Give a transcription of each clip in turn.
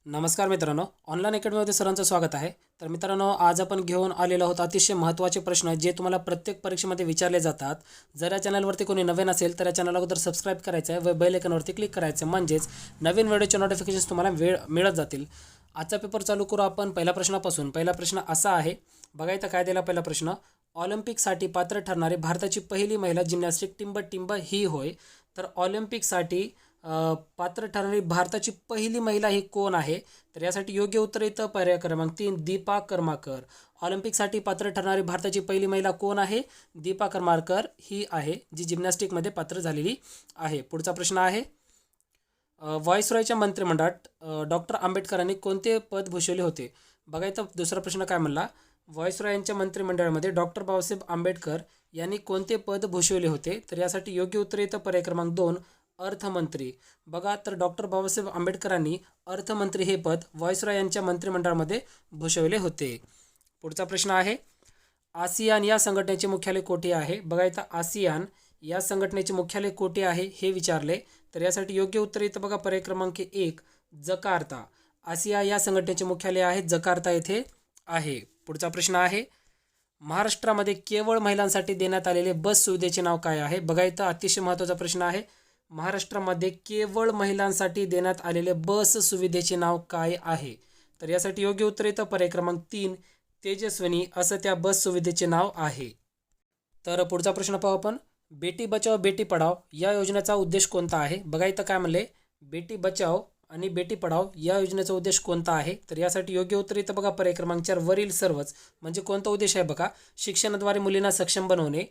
नमस्कार मित्रांनो, ऑनलाईन अकॅडमीमध्ये सर्वांचं स्वागत आहे. तर मित्रांनो, आज आपण घेऊन आलेलो आहोत अतिशय महत्त्वाचे प्रश्न जे तुम्हाला प्रत्येक परीक्षेमध्ये विचारले जातात. जर या चॅनलवरती कोणी नवीन असेल तर या चॅनलला अगोदर सबस्क्राईब करायचं आहे व बेल आयकॉनवरती क्लिक करायचं म्हणजेच नवीन व्हिडिओचे नोटिफिकेशन्स तुम्हाला मिळत जातील. आजचा पेपर चालू करू आपण पहिल्या प्रश्नापासून. पहिला प्रश्न असा आहे, बघा इथं काय दिला पहिला प्रश्न. ऑलिम्पिकसाठी पात्र ठरणारी भारताची पहिली महिला जिम्नॅस्टिक टिंब ही होय. तर ऑलिम्पिकसाठी पात्र ठरणारी भारताची पहिली महिला ही कोण आहे? तर यासाठी योग्य उत्तर येतं पर्याय क्रमांक 3 दीपा करमाकर. ऑलिम्पिकसाठी पात्र ठरणारी भारताची पहिली महिला कोण आहे? दीपा करमाकर ही आहे, जी जिम्नॅस्टिकमध्ये पात्र झालेली आहे. पुढचा प्रश्न आहे, व्हॉइसरॉयच्या मंत्रिमंडळात डॉक्टर आंबेडकरांनी कोणते पद भूषवले होते? बघा इथं दुसरा प्रश्न काय म्हणला, व्हॉइसरॉयांच्या मंत्रिमंडळामध्ये डॉक्टर बाबासाहेब आंबेडकर यांनी कोणते पद भूषवले होते? तर यासाठी योग्य उत्तर येतं पर्याय क्रमांक 2 अर्थमंत्री. बघा, तर डॉक्टर बाबासाहेब आंबेडकरांनी अर्थमंत्री हे पद व्हॉइसरॉय यांच्या मंत्रिमंडळामध्ये भूषवले होते. पुढचा प्रश्न आहे, आसियान या संघटनेचे मुख्यालय कोठे आहे? बघा इथं आसियान या संघटनेचे मुख्यालय कोठे आहे हे विचारले. तर यासाठी योग्य उत्तर येतं बघा पर्याय क्रमांक 1 जकार्ता. आसिया या संघटनेचे मुख्यालय आहे जकार्ता येथे आहे. पुढचा प्रश्न आहे, महाराष्ट्रामध्ये केवळ महिलांसाठी देण्यात आलेले बस सुविधेचे नाव काय आहे? बघा इथं अतिशय महत्त्वाचा प्रश्न आहे. महाराष्ट्रामध्ये केवळ महिलांसाठी देण्यात आलेले बस सुविधेचे नाव काय आहे? तर यासाठी योग्य उत्तर येतं पर्याय क्रमांक 3 तेजस्विनी असं त्या बस सुविधेचे नाव आहे. तर पुढचा प्रश्न पाहू आपण, बेटी बचाओ बेटी पढाओ या योजनेचा उद्देश कोणता आहे? बघा इथं काय म्हणले, बेटी बचाओ आणि बेटी पढाओ या योजनेचा उद्देश कोणता आहे? तर यासाठी योग्य उत्तर येतं बघा पर्याय क्रमांक 4 वरील सर्वच. म्हणजे कोणता उद्देश आहे बघा, शिक्षणाद्वारे मुलींना सक्षम बनवणे,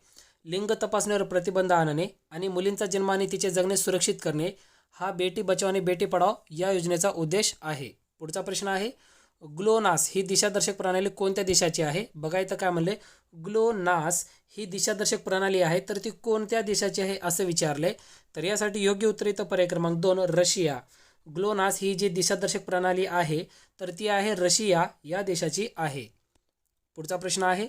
लिंग तपासणीवर प्रतिबंध आणणे आणि मुलींचा जन्म आणि तिचे जगणे सुरक्षित करणे हा बेटी बचाओ आणि बेटी पढाओ या योजनेचा उद्देश आहे. पुढचा प्रश्न आहे, ग्लोनास ही दिशादर्शक प्रणाली कोणत्या देशाची आहे? बघा इथं काय म्हणले, ग्लोनास ही दिशादर्शक प्रणाली आहे तर ती कोणत्या देशाची आहे असं विचारले. तर यासाठी योग्य उत्तर येतं पर्याय क्रमांक 2 रशिया. ग्लोनास ही जी दिशादर्शक प्रणाली आहे तर ती आहे रशिया या देशाची आहे. पुढचा प्रश्न आहे,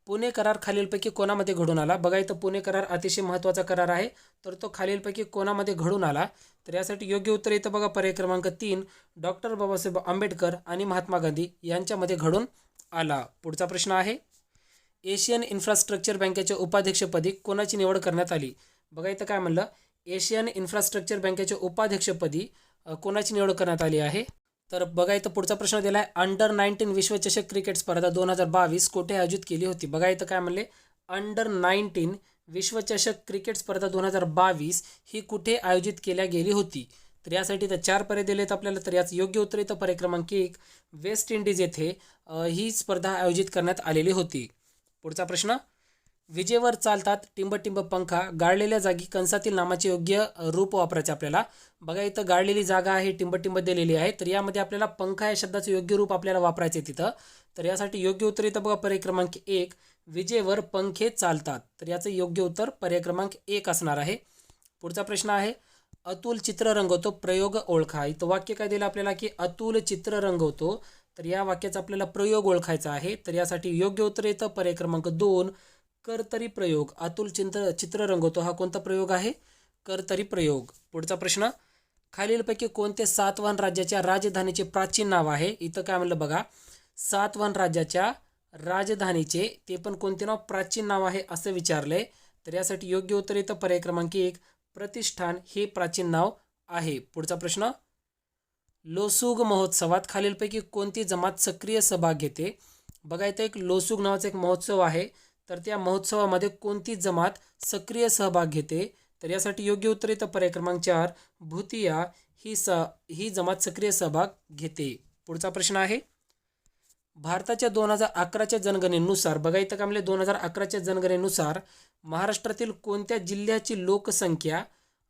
पुणे करार खालीलपैकी कोणामध्ये घडून आला? बघा इथं पुणे करार अतिशय महत्त्वाचा करार आहे तर तो खालीलपैकी कोणामध्ये घडून आला? तर यासाठी योग्य उत्तर येतं बघा पर्याय क्रमांक 3 डॉक्टर बाबासाहेब आंबेडकर आणि महात्मा गांधी यांच्यामध्ये घडून आला. पुढचा प्रश्न आहे, एशियन इन्फ्रास्ट्रक्चर बँकेच्या उपाध्यक्षपदी कोणाची निवड करण्यात आली? बघा इथं काय म्हणलं, एशियन इन्फ्रास्ट्रक्चर बँकेच्या उपाध्यक्षपदी कोणाची निवड करण्यात आली आहे? तर बघा इथं पुढचा प्रश्न दिला आहे, अंडर 19 विश्वचषक क्रिकेट स्पर्धा 2022 कोठे आयोजित केली होती? बघा इथं काय म्हणले, अंडर 19 विश्वचषक क्रिकेट स्पर्धा 2022 ही कुठे आयोजित केल्या गेली होती? तर यासाठी तर 4 पर्याय दिलेत आपल्याला. तर याचं योग्य उत्तर येतं पर्याय क्रमांक 1 वेस्ट इंडिज येथे ही स्पर्धा आयोजित करण्यात आलेली होती. पुढचा प्रश्न, विजेवर चालतात टिंब पंखा गाळलेल्या जागी कंसातील नामाचे योग्य रूप वापरायचे आपल्याला. बघा इथं गाळलेली जागा आहे, टिंब दिलेली आहे तर यामध्ये आपल्याला पंखा या शब्दाचं योग्य रूप आपल्याला वापरायचे तिथं. तर यासाठी योग्य उत्तर येतं बघा पर्याय क्रमांक 1 विजेवर पंखे चालतात. तर याचं योग्य उत्तर पर्याय क्रमांक 1 असणार आहे. पुढचा प्रश्न आहे, अतुल चित्र रंगवतो प्रयोग ओळखा. इथं वाक्य काय दिलं आपल्याला की अतुल चित्र रंगवतो. तर या वाक्याचा आपल्याला प्रयोग ओळखायचा आहे. तर यासाठी योग्य उत्तर येतं पर्याय क्रमांक 2 करतरी प्रयोग. अतुल चित्र रंगवतो हा कोणता प्रयोग आहे? करतरी प्रयोग. पुढचा प्रश्न, खालीलपैकी कोणते सातवाहन राज्याच्या राजधानीचे प्राचीन नाव आहे? इथं काय म्हणलं बघा, सातवाहन राज्याच्या राजधानीचे ते पण कोणते नाव प्राचीन नाव आहे असं विचारलंय. तर यासाठी योग्य उत्तर येतं पर्याय क्रमांक 1 प्रतिष्ठान हे प्राचीन नाव आहे. पुढचा प्रश्न, लोसूग महोत्सवात खालीलपैकी कोणती जमात सक्रिय सहभाग घेते? बघा इथं एक लोसूग नावाचा एक महोत्सव आहे तर त्या महोत्सवामध्ये कोणती जमात सक्रिय सहभाग घेते? तर यासाठी योग्य उत्तर येतं पर्याय क्रमांक 4 भूतिया ही जमात सक्रिय सहभाग घेते. पुढचा प्रश्न आहे, भारताच्या 2011च्या जनगणनेनुसार, बघा इथं काय म्हणले 2011च्या जनगणनेनुसार महाराष्ट्रातील कोणत्या जिल्ह्याची लोकसंख्या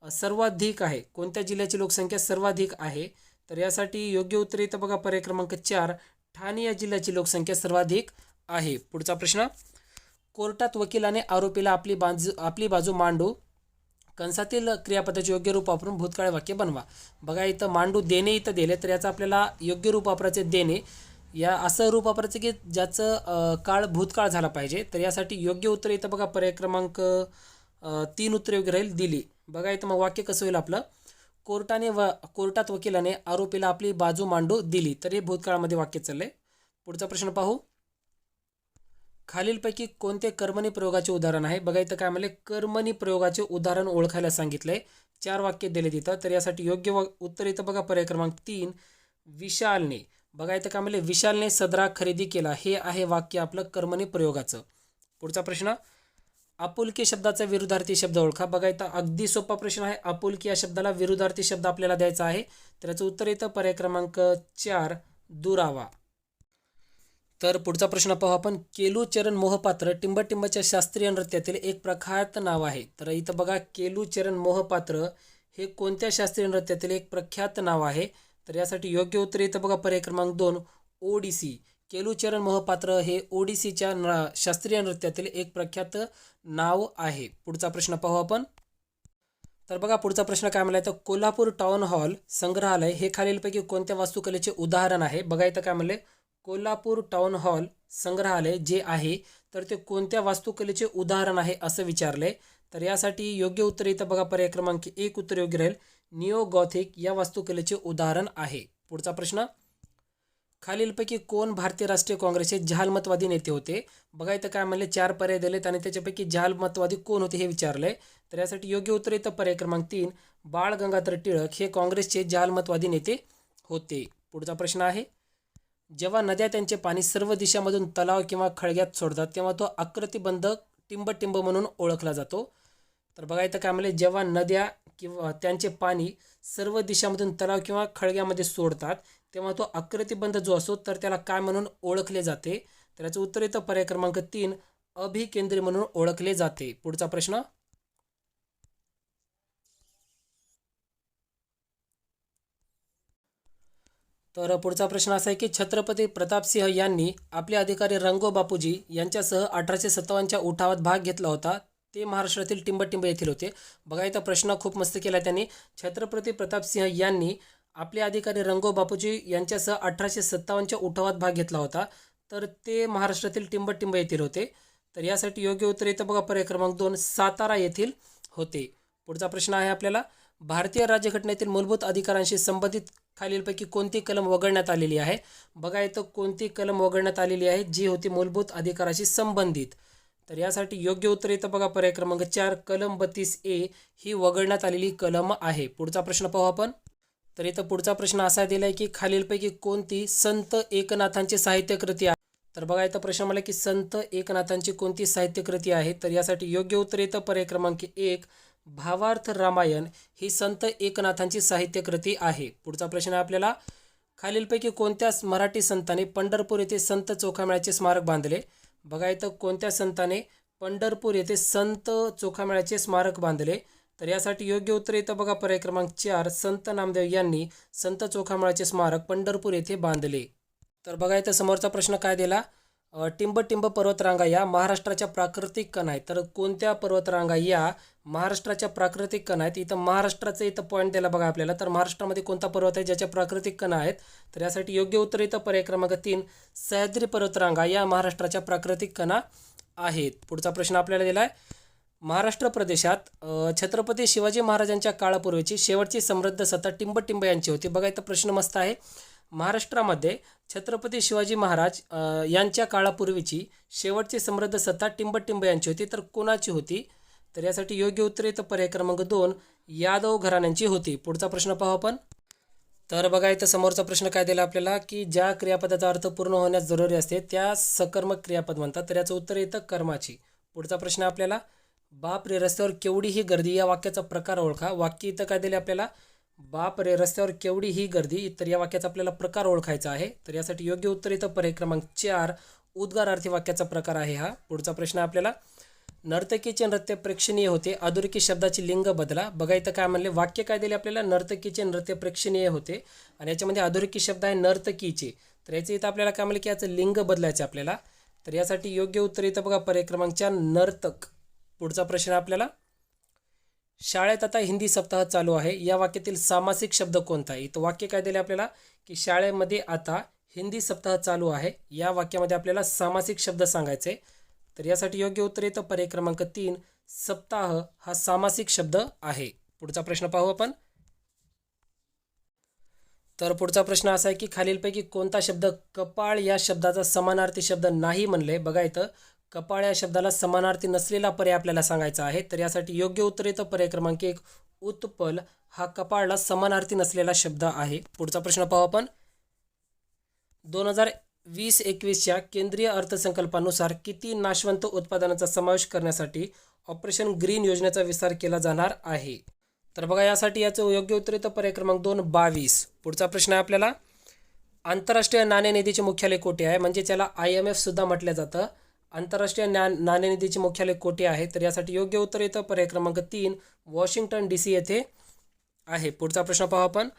सर्वाधिक आहे? कोणत्या जिल्ह्याची लोकसंख्या सर्वाधिक आहे? तर यासाठी योग्य उत्तर येतं बघा पर्याय क्रमांक 4 ठाणे या जिल्ह्याची लोकसंख्या सर्वाधिक आहे. पुढचा प्रश्न, कोर्टात वकिलाने आरोपीला आपली बाजू मांडू कंसातील क्रियापदाचे योग्य रूप वापरून भूतकाळ वाक्य बनवा. बघा इथं मांडू देणे इथं दिले तर याचं आपल्याला योग्य रूप वापरायचे देणे. या असं रूप वापरायचं की ज्याचं काळ भूतकाळ झाला पाहिजे. तर यासाठी योग्य उत्तर येतं बघा पर्याय क्रमांक 3 उत्तर योग्य राहील दिली. बघा इथं मग वाक्य कसं होईल आपलं, कोर्टात वकिलाने आरोपीला आपली बाजू मांडू दिली. तर हे भूतकाळामध्ये वाक्य चाललंय. पुढचा प्रश्न पाहू. खालीलपैकी कोणते कर्मणी प्रयोगाचे उदाहरण आहे? बघा इथं काय म्हणले, कर्मणी प्रयोगाचे उदाहरण ओळखायला सांगितलंय. 4 वाक्य दिले तिथं. तर यासाठी योग्य उत्तर इथं बघा पर्याय क्रमांक 3, विशालने. बघा इथं काय म्हणले, विशालने सदरा खरेदी केला. हे आहे वाक्य आपलं कर्मणी प्रयोगाचं. पुढचा प्रश्न, आपुलकी शब्दाचा विरुद्धार्थी शब्द ओळखा. बघा इथं अगदी सोपा प्रश्न आहे. आपुलकी या शब्दाला विरुद्धार्थी शब्द आपल्याला द्यायचा आहे. तर याचं उत्तर इथं पर्याय क्रमांक 4, दुरावा. तर पुढचा प्रश्न पाहू आपण. केलूचरण मोहपात्र टिंबटिंबच्या शास्त्रीय नृत्यातील एक प्रख्यात नाव आहे. तर इथं बघा, केलूचरण मोहपात्र हे कोणत्या शास्त्रीय नृत्यातील एक प्रख्यात नाव आहे? तर यासाठी योग्य उत्तर इथं बघा पर्याय क्रमांक 2, ओडिसी. केलूचरण मोहपात्र हे ओडिसीच्या शास्त्रीय नृत्यातील एक प्रख्यात नाव आहे. पुढचा प्रश्न पाहू आपण. तर बघा पुढचा प्रश्न काय म्हणलाय, तर कोल्हापूर टाउन हॉल संग्रहालय हे खालीलपैकी कोणत्या वास्तुकलेचे उदाहरण आहे? बघा इथं काय म्हणले, कोल्हापूर टाउन हॉल संग्रहालय जे आहे तर ते कोणत्या वास्तुकलेचे उदाहरण आहे असं विचारले. तर यासाठी योग्य उत्तर इथं बघा पर्याय क्रमांक 1 उत्तर योग्य राहील. निओ गॉथिक या वास्तुकलेचे उदाहरण आहे. पुढचा प्रश्न, खालीलपैकी कोण भारतीय राष्ट्रीय काँग्रेसचे जहालमतवादी नेते होते? बघा इथं काय म्हणले, 4 पर्याय दिलेत आणि त्याच्यापैकी जहालमतवादी कोण होते हे विचारले. तर यासाठी योग्य उत्तर इथं पर्याय क्रमांक 3, बाळ गंगाधर टिळक हे काँग्रेसचे जहालमतवादी नेते होते. पुढचा प्रश्न आहे, जेव्हा नद्या त्यांचे पाणी सर्व दिशांमधून तलाव किंवा खळग्यात सोडतात तेव्हा तो आकृतिबंध टिंबटिंब म्हणून ओळखला जातो. तर बघा इथं काय म्हणले, जेव्हा नद्या किंवा त्यांचे पाणी सर्व दिशांमधून तलाव किंवा खळग्यामध्ये सोडतात तेव्हा तो आकृतिबंध जो असतो तर त्याला काय म्हणून ओळखले जाते? तर याचं उत्तर इथं पर्याय क्रमांक 3, अभिकेंद्री म्हणून ओळखले जाते. पुढचा प्रश्न, तर पुढचा प्रश्न असा आहे की छत्रपती प्रतापसिंह यांनी आपले अधिकारी रंगो बापूजी यांच्यासह 1857च्या उठावात भाग घेतला होता. ते महाराष्ट्रातील टिंबटिंब येथील होते. बघा इथं प्रश्न खूप मस्त केला त्यांनी. छत्रपती प्रतापसिंह यांनी आपले अधिकारी रंगो बापूजी यांच्यासह 1857च्या उठावात भाग घेतला होता. तर ते महाराष्ट्रातील टिंबटिंब येथील होते. तर यासाठी योग्य उत्तर इथं बघा पर्याय क्रमांक 2, सातारा येथील होते. पुढचा प्रश्न आहे आपल्याला, भारतीय राज्यघटनेतील मूलभूत अधिकारांशी संबंधित खालीलपैकी कोणती कलम वगळण्यात आलेली आहे? बघा इथं कोणती कलम वगळण्यात आलेली आहे जी होती मूलभूत अधिकाराशी संबंधित. तर यासाठी योग्य उत्तर इथं बघा पर्याय क्रमांक 4, कलम 32A ही वगळण्यात आलेली कलम आहे. पुढचा प्रश्न पाहू आपण. तर इथं पुढचा प्रश्न असा दिला आहे की खालीलपैकी कोणती संत एकनाथांची साहित्यकृती आहे? तर बघा इथं प्रश्न मला की संत एकनाथांची कोणती साहित्यकृती आहे? तर यासाठी योग्य उत्तर इथं पर्याय क्रमांक 1, भावार्थ रामायण ही संत एकनाथांची साहित्यकृती आहे. पुढचा प्रश्न आहे आपल्याला, खालीलपैकी कोणत्या मराठी संतांनी पंढरपूर येथे संत चोखामेळ्याचे स्मारक बांधले? बघा इथं कोणत्या संताने पंढरपूर येथे संत चोखामेळ्याचे स्मारक बांधले? तर यासाठी योग्य उत्तर इथं बघा पर्याय क्रमांक 4, संत नामदेव यांनी संत चोखामेळ्याचे स्मारक पंढरपूर येथे बांधले. तर बघा इथं समोरचा प्रश्न काय दिला, टिंबटिंब पर्वतरांगा या महाराष्ट्राच्या प्राकृतिक कण आहेत. तर कोणत्या पर्वतरांगा या महाराष्ट्राच्या प्राकृतिक कण आहेत? इथं महाराष्ट्राचं इथं पॉईंट दिला बघा आपल्याला. तर महाराष्ट्रामध्ये कोणता पर्वत आहे ज्याच्या प्राकृतिक कण आहेत? तर यासाठी योग्य उत्तर इथं पर्याय क्रमांक 3, सह्याद्री पर्वतरांगा या महाराष्ट्राच्या प्राकृतिक कणा आहेत. पुढचा प्रश्न आपल्याला दिला आहे, महाराष्ट्र प्रदेशात छत्रपती शिवाजी महाराजांच्या काळापूर्वीची शेवटची समृद्ध सत्ता टिंबटिंब यांची होती. बघा इथं प्रश्न मस्त आहे. महाराष्ट्रामध्ये छत्रपती शिवाजी महाराज यांच्या काळापूर्वीची शेवटची समृद्ध सत्ता टिंबटिंब यांची होती. तर कोणाची होती? तर यासाठी योग्य उत्तर इथं पर्याय क्रमांक 2, यादव घराण्यांची होती. पुढचा प्रश्न पाहू आपण. तर बघा इथं समोरचा प्रश्न काय दिला आपल्याला की ज्या क्रियापदाचा अर्थ पूर्ण होण्यास जरुरी असते त्या सकर्मक क्रियापद म्हणतात. तर याचं उत्तर इथं कर्माची. पुढचा प्रश्न आपल्याला, बाप रे रस्त्यावर केवढी ही गर्दी या वाक्याचा प्रकार ओळखा. वाक्य इथं काय दिले आपल्याला, बाप रे रस्त्यावर केवढी ही गर्दी. तर या वाक्याचा आपल्याला प्रकार ओळखायचा आहे. तर यासाठी योग्य उत्तर इथं पर्याय क्रमांक 4, उद्गारार्थी वाक्याचा प्रकार आहे हा. पुढचा प्रश्न आपल्याला, नर्तकीचे नृत्य प्रेक्षणीय होते, अधोरेखित शब्दाची लिंग बदला. बघा इथं काय म्हणले, वाक्य काय दिले आपल्याला, नर्तकीचे नृत्य प्रेक्षणीय होते आणि याच्यामध्ये अधोरेखित शब्द आहे नर्तकीचे. तर याचं इथं आपल्याला काय म्हणले की याचं लिंग बदलायचं आपल्याला. तर यासाठी योग्य उत्तर इथं बघा पर्याय क्रमांक 4, नर्तक. पुढचा प्रश्न आपल्याला, शाळेत आता हिंदी सप्ताह चालू आहे या वाक्यातील सामासिक शब्द कोणता आहे? इथं वाक्य काय दिले आपल्याला की शाळेमध्ये आता हिंदी सप्ताह चालू आहे. या वाक्यामध्ये आपल्याला सामासिक शब्द सांगायचे. तर यासाठी योग्य उत्तर येतं पर्याय क्रमांक 3, सप्ताह हा सामासिक शब्द आहे. पुढचा प्रश्न पाहू आपण. तर पुढचा प्रश्न असा आहे की खालीलपैकी कोणता शब्द कपाळ या शब्दाचा समानार्थी शब्द नाही म्हणले. बघा इथं कपाळ या शब्दाला समानार्थी नसलेला पर्याय आपल्याला सांगायचा आहे. तर यासाठी योग्य उत्तर येतं पर्याय क्रमांक 1 उत्पल हा कपाळला समानार्थी नसलेला शब्द आहे. पुढचा प्रश्न पाहू आपण. 2020-21च्या केंद्रीय अर्थसंकल्पानुसार किती नाशवंत उत्पादनांचा समावेश करण्यासाठी ऑपरेशन ग्रीन योजनेचा विस्तार केला जाणार आहे. तर बघा यासाठी याचं योग्य उत्तर येतं पर्याय क्रमांक 2 22. पुढचा प्रश्न आहे आपल्याला. आंतरराष्ट्रीय नाणेनिधीचे मुख्यालय कोठे आहे, म्हणजे त्याला IMF सुद्धा म्हटलं जातं. आंतरराष्ट्रीय नाणेनिधीचे मुख्यालय कोठे आहे, तर यासाठी योग्य उत्तर येतं पर्याय क्रमांक 3 वॉशिंग्टन DC येथे आहे. पुढचा प्रश्न पाहू आपण.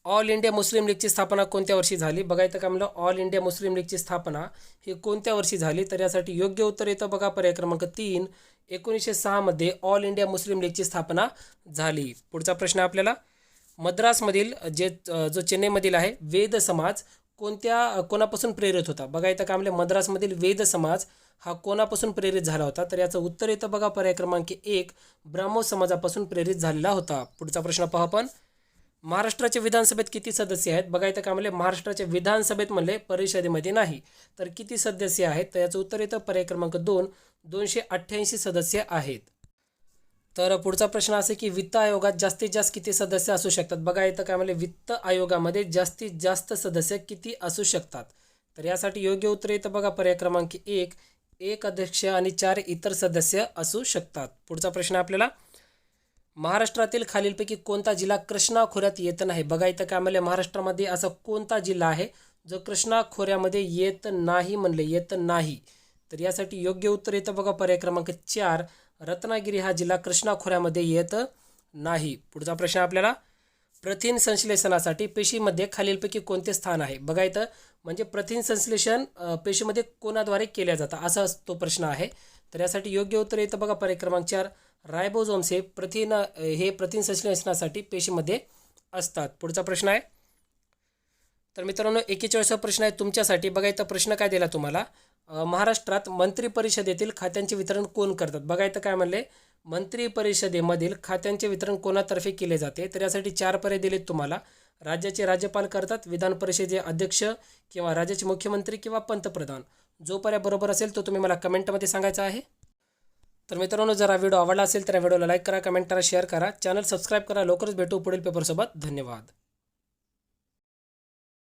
ऑल इंडिया मुस्लिम लीगची स्थापना कोणत्या वर्षी झाली. बघा इथं काय म्हणलं, ऑल इंडिया मुस्लिम लीगची स्थापना ही कोणत्या वर्षी झाली, तर यासाठी योग्य उत्तर येतं बघा पर्याय क्रमांक 3 1906 मध्ये ऑल इंडिया मुस्लिम लीगची स्थापना झाली. पुढचा प्रश्न आपल्याला. मद्रासमधील जो चेन्नईमधील आहे वेद समाज कोणापासून प्रेरित होता. बघा इथं काय म्हणले, मद्रासमधील वेद समाज हा कोणापासून प्रेरित झाला होता, तर याचं उत्तर येतं बघा पर्याय क्रमांक 1 ब्राह्मो समाजापासून प्रेरित झालेला होता. पुढचा प्रश्न पाहू आपण. महाराष्ट्राच्या विधानसभेत किती सदस्य आहेत. बघा इथं काय म्हणले, महाराष्ट्राच्या विधानसभेत म्हणले परिषदेमध्ये नाही, तर किती सदस्य आहेत, तर याचं उत्तर येतं पर्याय क्रमांक 2 288 सदस्य आहेत. तर पुढचा प्रश्न असा की वित्त आयोगात जास्तीत जास्त किती सदस्य असू शकतात. बघा इथं काय म्हणले, वित्त आयोगामध्ये जास्तीत जास्त सदस्य किती असू शकतात, तर यासाठी योग्य उत्तर येतं बघा पर्याय क्रमांक 1 अध्यक्ष आणि 4 इतर सदस्य असू शकतात. पुढचा प्रश्न आपल्याला. महाराष्ट्रातील खालीलपैकी कोणता जिल्हा कृष्णा खोऱ्यात येत नाही. बघा इथं काय म्हणले, महाराष्ट्रामध्ये असा कोणता जिल्हा आहे जो कृष्णा खोऱ्यामध्ये येत नाही म्हणले, येत नाही, तर यासाठी योग्य उत्तर येतं बघा पर्याय क्रमांक 4 रत्नागिरी हा जिल्हा कृष्णा खोऱ्यामध्ये येत नाही. पुढचा प्रश्न आपल्याला. प्रथिन संश्लेषणासाठी पेशीमध्ये खालीलपैकी कोणते स्थान आहे. बघा इथं म्हणजे प्रथिन संश्लेषण पेशीमध्ये कोणाद्वारे केल्या जातं असा तो प्रश्न आहे, तर यासाठी योग्य उत्तर येतं बघा पर्याय क्रमांक 4 रायबोझोम्स हे प्रथिन संश्लेषणासाठी पेशीमध्ये असतात. पुढचा प्रश्न आहे. तर मित्रांनो 41वा प्रश्न आहे तुमच्यासाठी. बघा इथं प्रश्न काय दिला तुम्हाला. महाराष्ट्रात मंत्री परिषदेतील खात्यांचे वितरण कोण करतात. बघा इथं काय म्हणले, मंत्री परिषदेमधील खात्यांचे वितरण कोणातर्फे केले जाते, तर यासाठी 4 पर्याय दिलेत तुम्हाला. राज्याचे राज्यपाल करतात, विधान परिषदेचे अध्यक्ष किंवा राज्याचे मुख्यमंत्री किंवा पंतप्रधान. जो पर्याय बरोबर असेल तो तुम्ही मला कमेंटमध्ये सांगायचा आहे. तर मित्रांनो जर हा व्हिडिओ आवडला असेल तर या व्हिडिओला लाईक करा, कमेंट करा, शेअर करा, चॅनल सबस्क्राईब करा. लवकरच भेटू पुढील पेपरसोबत. धन्यवाद.